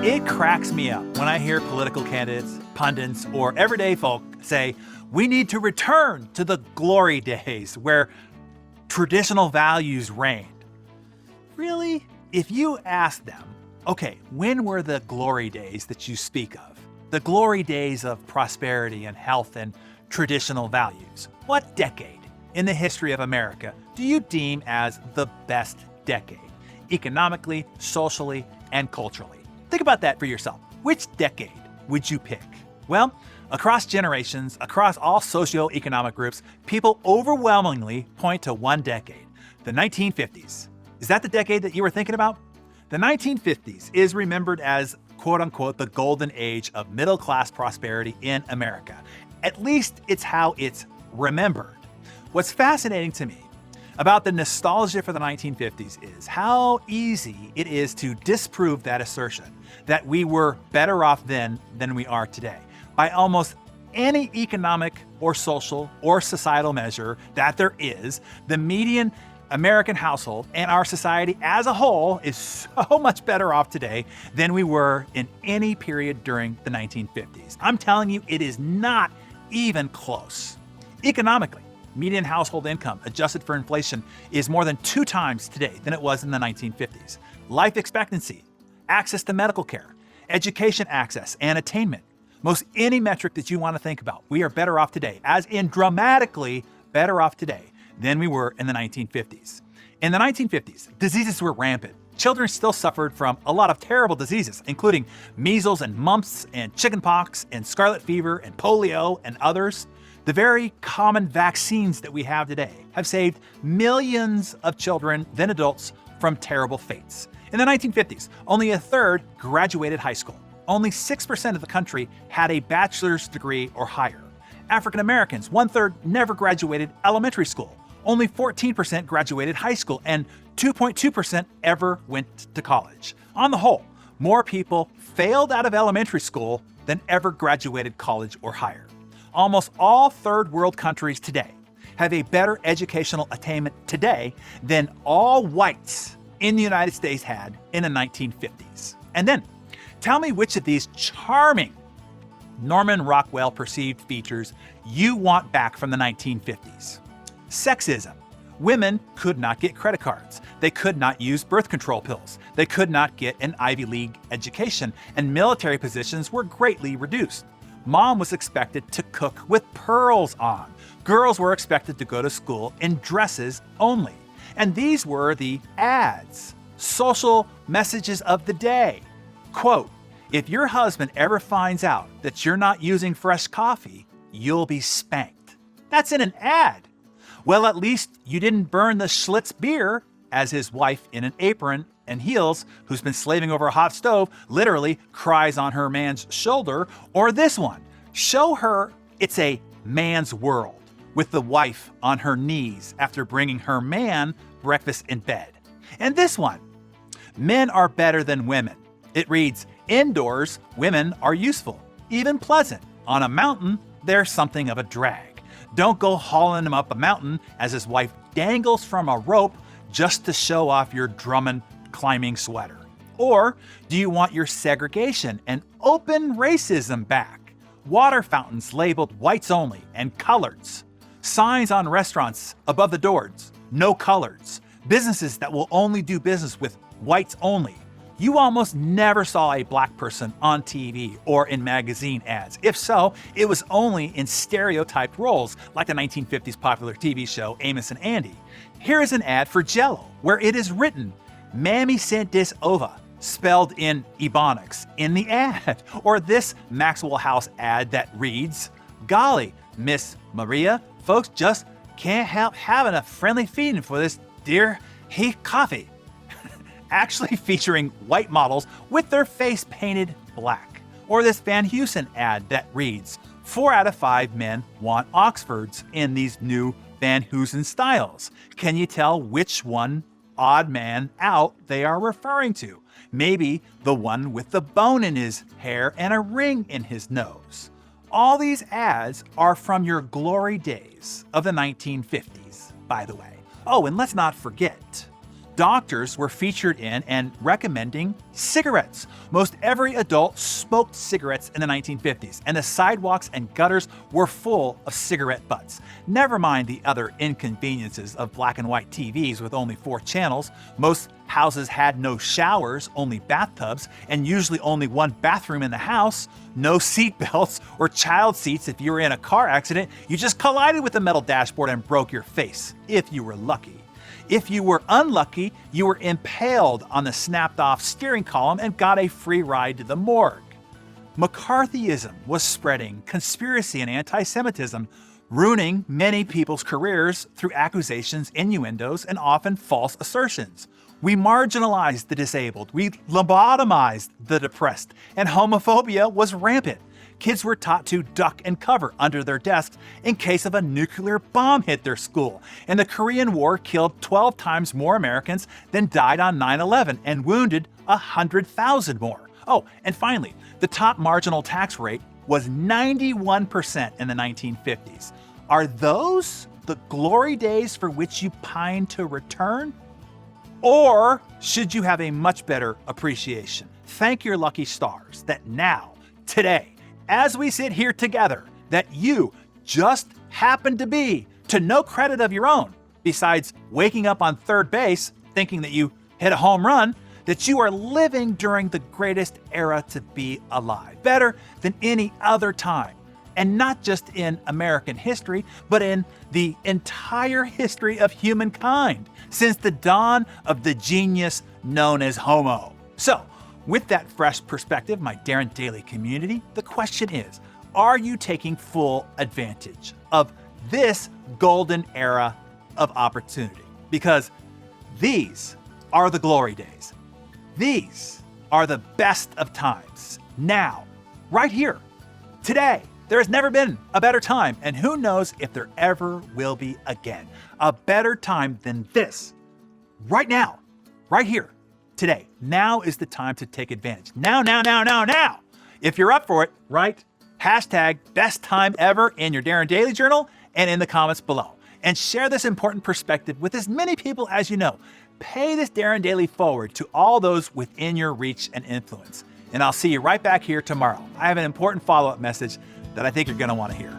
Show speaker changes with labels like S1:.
S1: It cracks me up when I hear political candidates, pundits, or everyday folk say, we need to return to the glory days where traditional values reigned. Really? If you ask them, okay, when were the glory days that you speak of? The glory days of prosperity and health and traditional values. What decade in the history of America do you deem as the best decade? Economically, socially, and culturally. Think about that for yourself. Which decade would you pick? Well, across generations, across all socioeconomic groups, people overwhelmingly point to one decade, the 1950s. Is that the decade that you were thinking about? The 1950s is remembered as, quote unquote, the golden age of middle class prosperity in America. At least it's how it's remembered. What's fascinating to me about the nostalgia for the 1950s is how easy it is to disprove that assertion that we were better off then than we are today. By almost any economic or social or societal measure that there is, the median American household and our society as a whole is so much better off today than we were in any period during the 1950s. I'm telling you, it is not even close. Economically, median household income adjusted for inflation is more than 2 times today than it was in the 1950s. Life expectancy, access to medical care, education access and attainment, most any metric that you want to think about, we are better off today, as in dramatically better off today than we were in the 1950s. In the 1950s, diseases were rampant. Children still suffered from a lot of terrible diseases, including measles and mumps and chickenpox and scarlet fever and polio and others. The very common vaccines that we have today have saved millions of children, then adults, from terrible fates. In the 1950s, only a third graduated high school. Only 6% of the country had a bachelor's degree or higher. African Americans, 1/3 never graduated elementary school. Only 14% graduated high school, and 2.2% ever went to college. On the whole, more people failed out of elementary school than ever graduated college or higher. Almost all third world countries today have a better educational attainment today than all whites in the United States had in the 1950s. And then, tell me which of these charming Norman Rockwell perceived features you want back from the 1950s. Sexism. Women could not get credit cards. They could not use birth control pills. They could not get an Ivy League education, and military positions were greatly reduced. Mom was expected to cook with pearls on. Girls were expected to go to school in dresses only. And these were the ads, social messages of the day. Quote, if your husband ever finds out that you're not using fresh coffee, you'll be spanked. That's in an ad. Well, at least you didn't burn the Schlitz beer, as his wife in an apron and heels, who's been slaving over a hot stove, literally cries on her man's shoulder. Or this one, show her it's a man's world, with the wife on her knees after bringing her man breakfast in bed. And this one, men are better than women. It reads, indoors, women are useful, even pleasant. On a mountain, they're something of a drag. Don't go hauling him up a mountain as his wife dangles from a rope just to show off your Drummond climbing sweater. Or do you want your segregation and open racism back? Water fountains labeled whites only and coloreds. Signs on restaurants above the doors, no coloreds. Businesses that will only do business with whites only. You almost never saw a black person on TV or in magazine ads. If so, it was only in stereotyped roles, like the 1950s popular TV show Amos and Andy. Here is an ad for Jell-O, where it is written, Mammy sent this over, spelled in Ebonics, in the ad. Or this Maxwell House ad that reads, golly, Miss Maria, folks just can't help having a friendly feeling for this dear Heath coffee. Actually featuring white models with their face painted black. Or this Van Heusen ad that reads, 4 out of 5 men want Oxfords in these new Van Heusen styles. Can you tell which one odd man out they are referring to? Maybe the one with the bone in his hair and a ring in his nose. All these ads are from your glory days of the 1950s, by the way. Oh, and let's not forget, Doctors were featured in and recommending cigarettes. Most every adult smoked cigarettes in the 1950s, and the sidewalks and gutters were full of cigarette butts. Never mind the other inconveniences of black and white TVs with only 4 channels. Most houses had no showers, only bathtubs, and usually only one bathroom in the house. No seat belts or child seats if you were in a car accident. You just collided with the metal dashboard and broke your face, if you were lucky. If you were unlucky, you were impaled on the snapped-off steering column and got a free ride to the morgue. McCarthyism was spreading conspiracy and anti-Semitism, ruining many people's careers through accusations, innuendos, and often false assertions. We marginalized the disabled, we lobotomized the depressed, and homophobia was rampant. Kids were taught to duck and cover under their desks in case of a nuclear bomb hit their school. And the Korean War killed 12 times more Americans than died on 9/11 and wounded 100,000 more. Oh, and finally, the top marginal tax rate was 91% in the 1950s. Are those the glory days for which you pine to return? Or should you have a much better appreciation? Thank your lucky stars that now, today, as we sit here together, that you just happen to be to no credit of your own, besides waking up on third base thinking that you hit a home run, that you are living during the greatest era to be alive, better than any other time. And not just in American history, but in the entire history of humankind, since the dawn of the genius known as Homo. So, with that fresh perspective, my Darren Daily community, the question is, are you taking full advantage of this golden era of opportunity? Because these are the glory days. These are the best of times. Now, right here, today. There has never been a better time, and who knows if there ever will be again. A better time than this. Right now, right here, today. Now is the time to take advantage. Now. If you're up for it, write hashtag best time ever in your Darren Daily Journal and in the comments below. And share this important perspective with as many people as you know. Pay this Darren Daily forward to all those within your reach and influence. And I'll see you right back here tomorrow. I have an important follow-up message that I think you're going to want to hear.